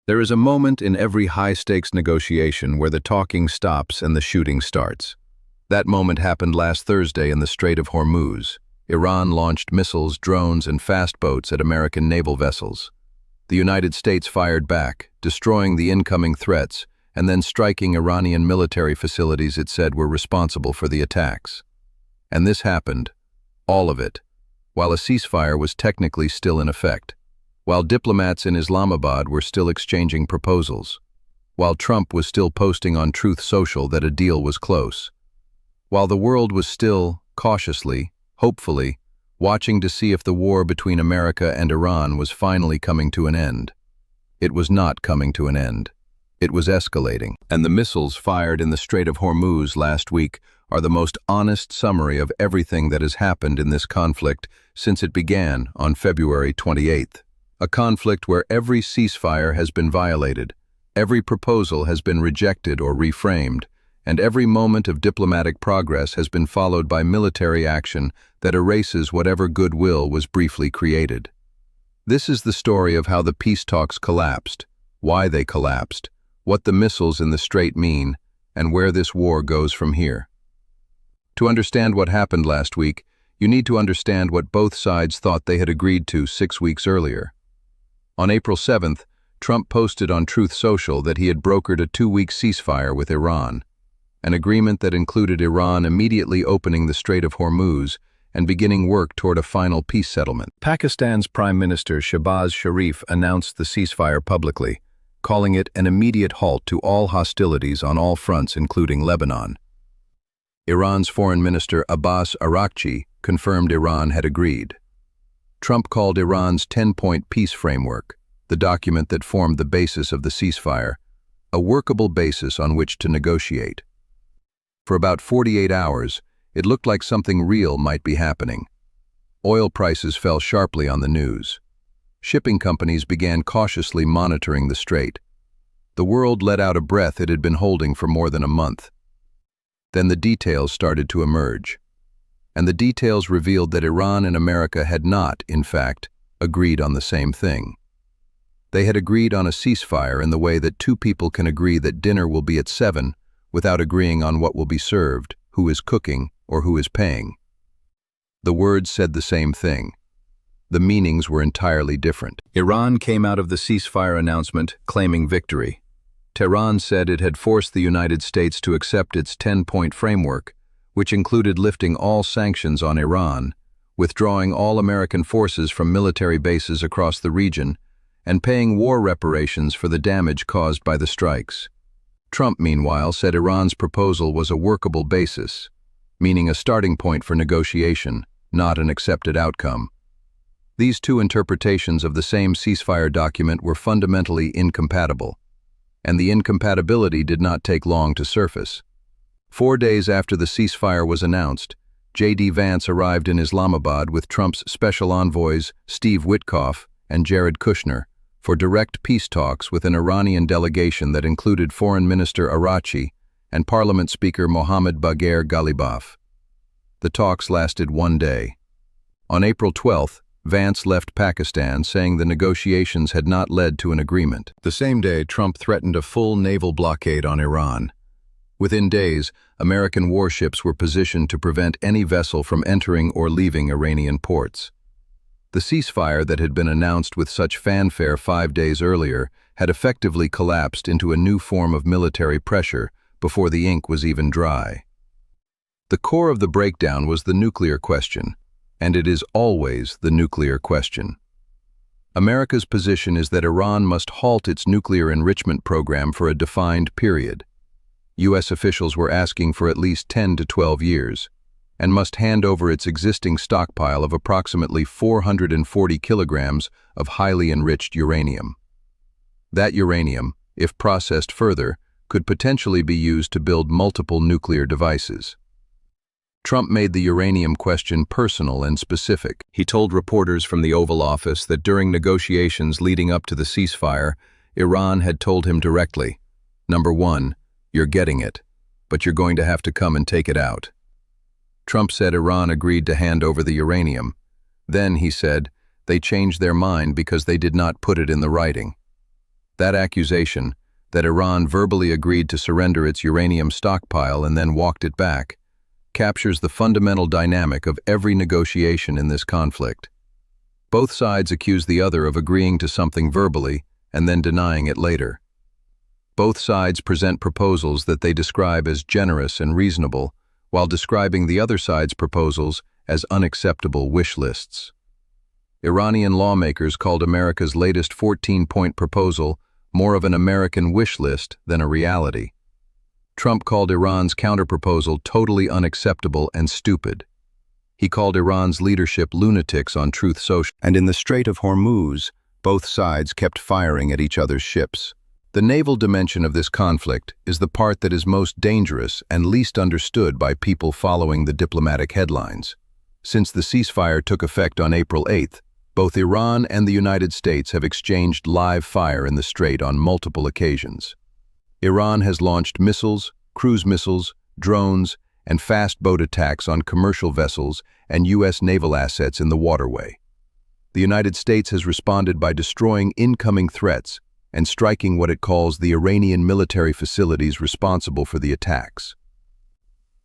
There is a moment in every high-stakes negotiation where the talking stops and the shooting starts. That moment happened last Thursday in the Strait of Hormuz. Iran launched missiles, drones, and fast boats at American naval vessels. The United States fired back, destroying the incoming threats, and then striking Iranian military facilities it said were responsible for the attacks. And this happened, all of it, while a ceasefire was technically still in effect, while diplomats in Islamabad were still exchanging proposals, while Trump was still posting on Truth Social that a deal was close, while the world was still, cautiously, hopefully, watching to see if the war between America and Iran was finally coming to an end. It was not coming to an end. It was escalating. And the missiles fired in the Strait of Hormuz last week are the most honest summary of everything that has happened in this conflict since it began on February 28th. A conflict where every ceasefire has been violated, every proposal has been rejected or reframed, and every moment of diplomatic progress has been followed by military action that erases whatever goodwill was briefly created. This is the story of how the peace talks collapsed, why they collapsed, what the missiles in the strait mean, and where this war goes from here. To understand what happened last week, you need to understand what both sides thought they had agreed to 6 weeks earlier. On April 7th, Trump posted on Truth Social that he had brokered a 2-week ceasefire with Iran, an agreement that included Iran immediately opening the Strait of Hormuz and beginning work toward a final peace settlement. Pakistan's Prime Minister Shehbaz Sharif announced the ceasefire publicly, calling it an immediate halt to all hostilities on all fronts including Lebanon. Iran's Foreign Minister Abbas Araghchi confirmed Iran had agreed. Trump called Iran's 10-point peace framework, the document that formed the basis of the ceasefire, a workable basis on which to negotiate. For about 48 hours, it looked like something real might be happening. Oil prices fell sharply on the news. Shipping companies began cautiously monitoring the strait. The world let out a breath it had been holding for more than a month. Then the details started to emerge. And the details revealed that Iran and America had not, in fact, agreed on the same thing. They had agreed on a ceasefire in the way that two people can agree that dinner will be at 7 without agreeing on what will be served, who is cooking, or who is paying. The words said the same thing. The meanings were entirely different. Iran came out of the ceasefire announcement claiming victory. Tehran said it had forced the United States to accept its 10-point framework, which included lifting all sanctions on Iran, withdrawing all American forces from military bases across the region, and paying war reparations for the damage caused by the strikes. Trump, meanwhile, said Iran's proposal was a workable basis, meaning a starting point for negotiation, not an accepted outcome. These two interpretations of the same ceasefire document were fundamentally incompatible, and the incompatibility did not take long to surface. 4 days after the ceasefire was announced, J.D. Vance arrived in Islamabad with Trump's special envoys Steve Witkoff and Jared Kushner for direct peace talks with an Iranian delegation that included Foreign Minister Araghchi and Parliament Speaker Mohammad Bagher Ghalibaf. The talks lasted 1 day. On April 12th, Vance left Pakistan saying the negotiations had not led to an agreement. The same day, Trump threatened a full naval blockade on Iran. Within days, American warships were positioned to prevent any vessel from entering or leaving Iranian ports. The ceasefire that had been announced with such fanfare 5 days earlier had effectively collapsed into a new form of military pressure before the ink was even dry. The core of the breakdown was the nuclear question, and it is always the nuclear question. America's position is that Iran must halt its nuclear enrichment program for a defined period. U.S. officials were asking for at least 10 to 12 years, and must hand over its existing stockpile of approximately 440 kilograms of highly enriched uranium. That uranium, if processed further, could potentially be used to build multiple nuclear devices. Trump made the uranium question personal and specific. He told reporters from the Oval Office that during negotiations leading up to the ceasefire, Iran had told him directly, "Number 1, you're getting it, but you're going to have to come and take it out." Trump said Iran agreed to hand over the uranium. Then, he said, they changed their mind because they did not put it in the writing. That accusation, that Iran verbally agreed to surrender its uranium stockpile and then walked it back, captures the fundamental dynamic of every negotiation in this conflict. Both sides accuse the other of agreeing to something verbally and then denying it later. Both sides present proposals that they describe as generous and reasonable, while describing the other side's proposals as unacceptable wish lists. Iranian lawmakers called America's latest 14-point proposal more of an American wish list than a reality. Trump called Iran's counterproposal totally unacceptable and stupid. He called Iran's leadership lunatics on Truth Social. And in the Strait of Hormuz, both sides kept firing at each other's ships. The naval dimension of this conflict is the part that is most dangerous and least understood by people following the diplomatic headlines. Since the ceasefire took effect on April 8th, both Iran and the United States have exchanged live fire in the strait on multiple occasions. Iran has launched missiles, cruise missiles, drones, and fast boat attacks on commercial vessels and U.S. naval assets in the waterway. The United States has responded by destroying incoming threats and striking what it calls the Iranian military facilities responsible for the attacks.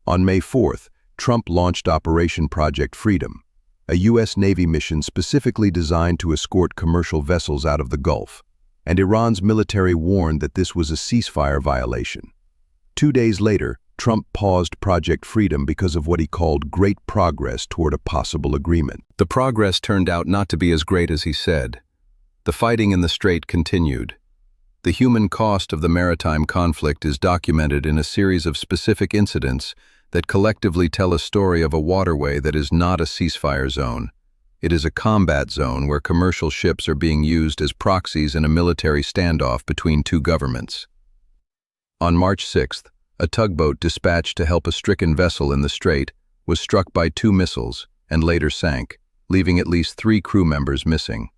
On May 4th, Trump launched Operation Project Freedom, a U.S. Navy mission specifically designed to escort commercial vessels out of the Gulf, and Iran's military warned that this was a ceasefire violation. 2 days later, Trump paused Project Freedom because of what he called great progress toward a possible agreement. The progress turned out not to be as great as he said. The fighting in the strait continued. The human cost of the maritime conflict is documented in a series of specific incidents that collectively tell a story of a waterway that is not a ceasefire zone. It is a combat zone where commercial ships are being used as proxies in a military standoff between two governments. On March 6th, a tugboat dispatched to help a stricken vessel in the strait was struck by 2 missiles and later sank, leaving at least 3 crew members missing.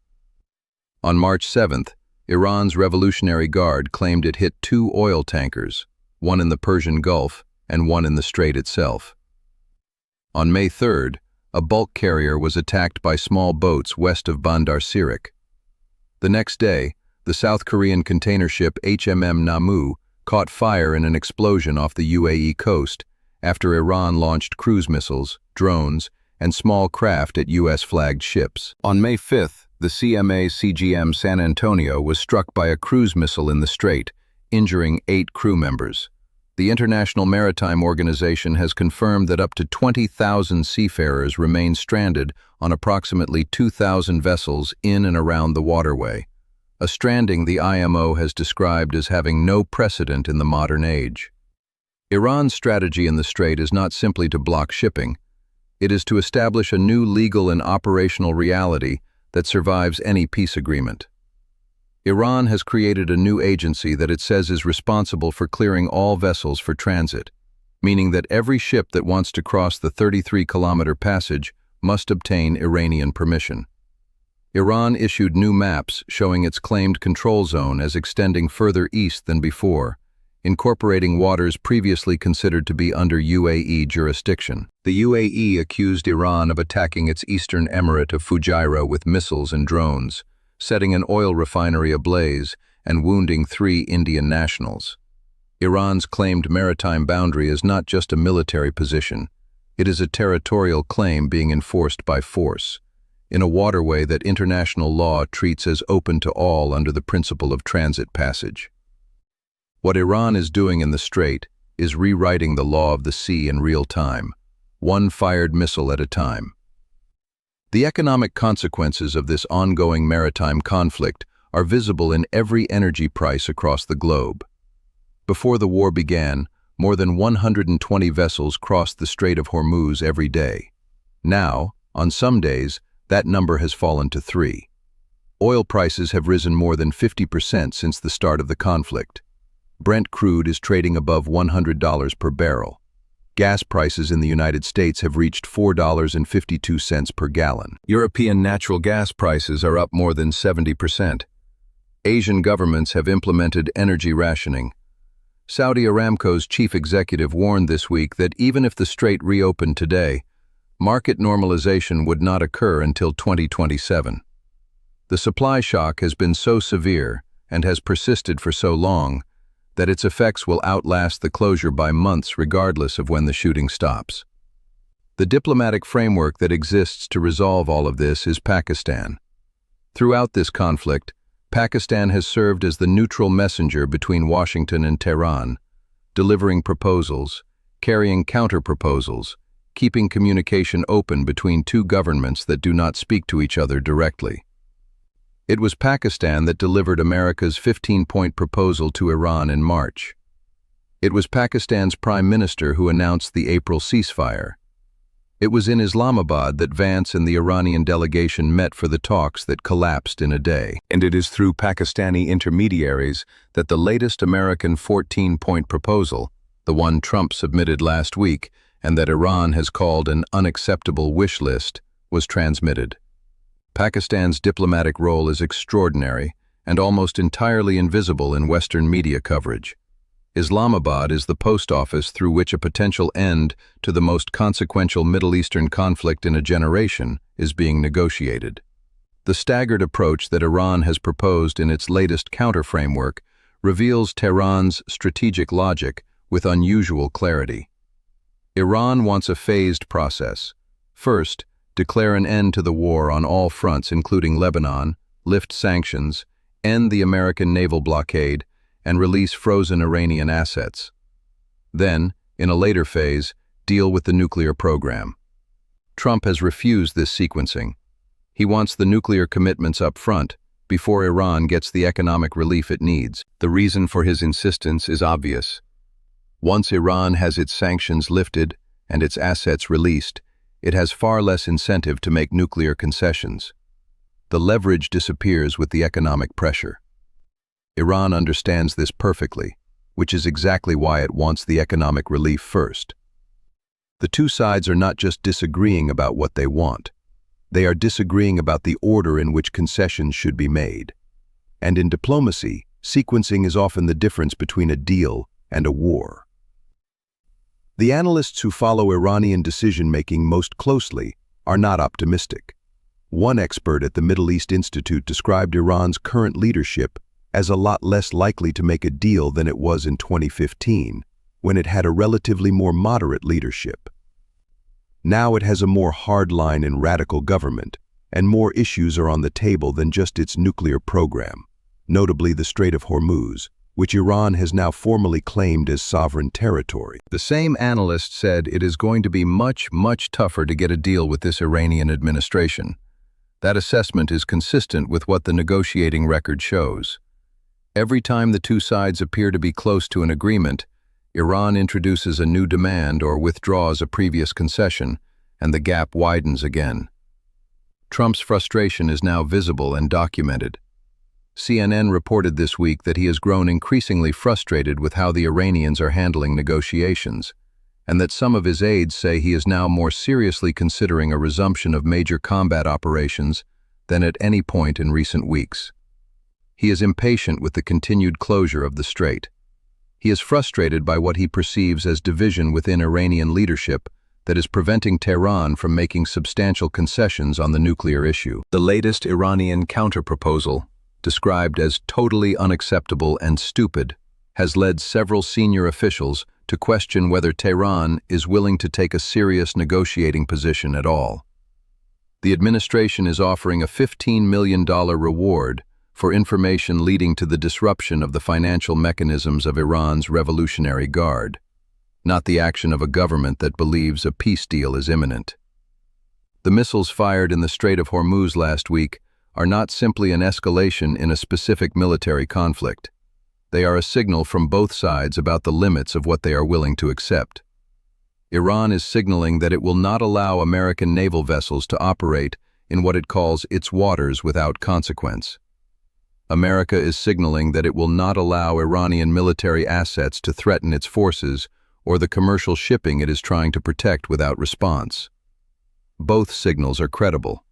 On March 7th, Iran's Revolutionary Guard claimed it hit 2 oil tankers, one in the Persian Gulf and one in the strait itself. On May 3rd, a bulk carrier was attacked by small boats west of Bandar Sirik. The next day, the South Korean container ship HMM Namu caught fire in an explosion off the UAE coast after Iran launched cruise missiles, drones, and small craft at U.S.-flagged ships. On May 5th, the CMA-CGM San Antonio was struck by a cruise missile in the strait, injuring 8 crew members. The International Maritime Organization has confirmed that up to 20,000 seafarers remain stranded on approximately 2,000 vessels in and around the waterway, a stranding the IMO has described as having no precedent in the modern age. Iran's strategy in the strait is not simply to block shipping. It is to establish a new legal and operational reality that survives any peace agreement. Iran has created a new agency that it says is responsible for clearing all vessels for transit, meaning that every ship that wants to cross the 33-kilometer passage must obtain Iranian permission. Iran issued new maps showing its claimed control zone as extending further east than before, incorporating waters previously considered to be under UAE jurisdiction. The UAE accused Iran of attacking its eastern emirate of Fujairah with missiles and drones, setting an oil refinery ablaze and wounding 3 Indian nationals. Iran's claimed maritime boundary is not just a military position. It is a territorial claim being enforced by force, in a waterway that international law treats as open to all under the principle of transit passage. What Iran is doing in the strait is rewriting the law of the sea in real time, one fired missile at a time. The economic consequences of this ongoing maritime conflict are visible in every energy price across the globe. Before the war began, more than 120 vessels crossed the Strait of Hormuz every day. Now, on some days, that number has fallen to 3. Oil prices have risen more than 50% since the start of the conflict. Brent crude is trading above $100 per barrel. Gas prices in the United States have reached $4.52 per gallon. European natural gas prices are up more than 70%. Asian governments have implemented energy rationing. Saudi Aramco's chief executive warned this week that even if the strait reopened today, market normalization would not occur until 2027. The supply shock has been so severe and has persisted for so long that its effects will outlast the closure by months regardless of when the shooting stops. The diplomatic framework that exists to resolve all of this is Pakistan. Throughout this conflict, Pakistan has served as the neutral messenger between Washington and Tehran, delivering proposals, carrying counter-proposals, keeping communication open between two governments that do not speak to each other directly. It was Pakistan that delivered America's 15-point proposal to Iran in March. It was Pakistan's Prime Minister who announced the April ceasefire. It was in Islamabad that Vance and the Iranian delegation met for the talks that collapsed in a day. And it is through Pakistani intermediaries that the latest American 14-point proposal, the one Trump submitted last week and that Iran has called an unacceptable wish list, was transmitted. Pakistan's diplomatic role is extraordinary and almost entirely invisible in Western media coverage. Islamabad is the post office through which a potential end to the most consequential Middle Eastern conflict in a generation is being negotiated. The staggered approach that Iran has proposed in its latest counter-framework reveals Tehran's strategic logic with unusual clarity. Iran wants a phased process. First, declare an end to the war on all fronts including Lebanon, lift sanctions, end the American naval blockade, and release frozen Iranian assets. Then, in a later phase, deal with the nuclear program. Trump has refused this sequencing. He wants the nuclear commitments up front, before Iran gets the economic relief it needs. The reason for his insistence is obvious. Once Iran has its sanctions lifted and its assets released, it has far less incentive to make nuclear concessions. The leverage disappears with the economic pressure. Iran understands this perfectly, which is exactly why it wants the economic relief first. The two sides are not just disagreeing about what they want. They are disagreeing about the order in which concessions should be made. And in diplomacy, sequencing is often the difference between a deal and a war. The analysts who follow Iranian decision-making most closely are not optimistic. One expert at the Middle East Institute described Iran's current leadership as a lot less likely to make a deal than it was in 2015, when it had a relatively more moderate leadership. Now it has a more hardline and radical government, and more issues are on the table than just its nuclear program, notably the Strait of Hormuz, which Iran has now formally claimed as sovereign territory. The same analyst said it is going to be much tougher to get a deal with this Iranian administration. That assessment is consistent with what the negotiating record shows. Every time the two sides appear to be close to an agreement, Iran introduces a new demand or withdraws a previous concession, and the gap widens again. Trump's frustration is now visible and documented. CNN reported this week that he has grown increasingly frustrated with how the Iranians are handling negotiations, and that some of his aides say he is now more seriously considering a resumption of major combat operations than at any point in recent weeks. He is impatient with the continued closure of the strait. He is frustrated by what he perceives as division within Iranian leadership that is preventing Tehran from making substantial concessions on the nuclear issue. The latest Iranian counterproposal, described as totally unacceptable and stupid, has led several senior officials to question whether Tehran is willing to take a serious negotiating position at all. The administration is offering a $15 million reward for information leading to the disruption of the financial mechanisms of Iran's Revolutionary Guard, not the action of a government that believes a peace deal is imminent. The missiles fired in the Strait of Hormuz last week are not simply an escalation in a specific military conflict. They are a signal from both sides about the limits of what they are willing to accept. Iran is signaling that it will not allow American naval vessels to operate in what it calls its waters without consequence. America is signaling that it will not allow Iranian military assets to threaten its forces or the commercial shipping it is trying to protect without response. Both signals are credible.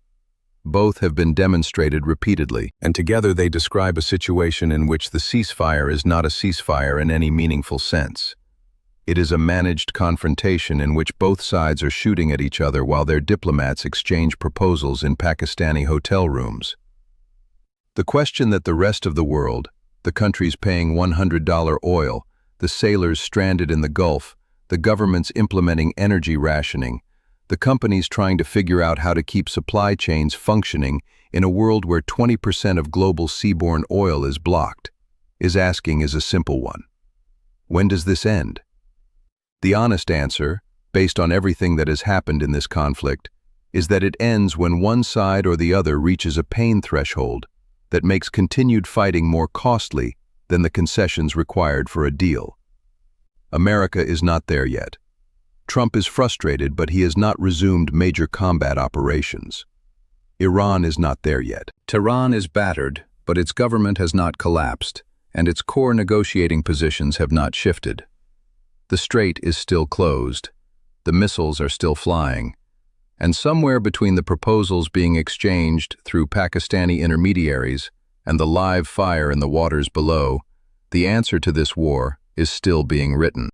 Both have been demonstrated repeatedly, and together they describe a situation in which the ceasefire is not a ceasefire in any meaningful sense. It is a managed confrontation in which both sides are shooting at each other while their diplomats exchange proposals in Pakistani hotel rooms. The question that the rest of the world, the countries paying $100 oil, the sailors stranded in the Gulf, the governments implementing energy rationing, the companies trying to figure out how to keep supply chains functioning in a world where 20% of global seaborne oil is blocked, is a simple one. When does this end? The honest answer, based on everything that has happened in this conflict, is that it ends when one side or the other reaches a pain threshold that makes continued fighting more costly than the concessions required for a deal. America is not there yet. Trump is frustrated, but he has not resumed major combat operations. Iran is not there yet. Tehran is battered, but its government has not collapsed, and its core negotiating positions have not shifted. The strait is still closed, the missiles are still flying, and somewhere between the proposals being exchanged through Pakistani intermediaries and the live fire in the waters below, the answer to this war is still being written.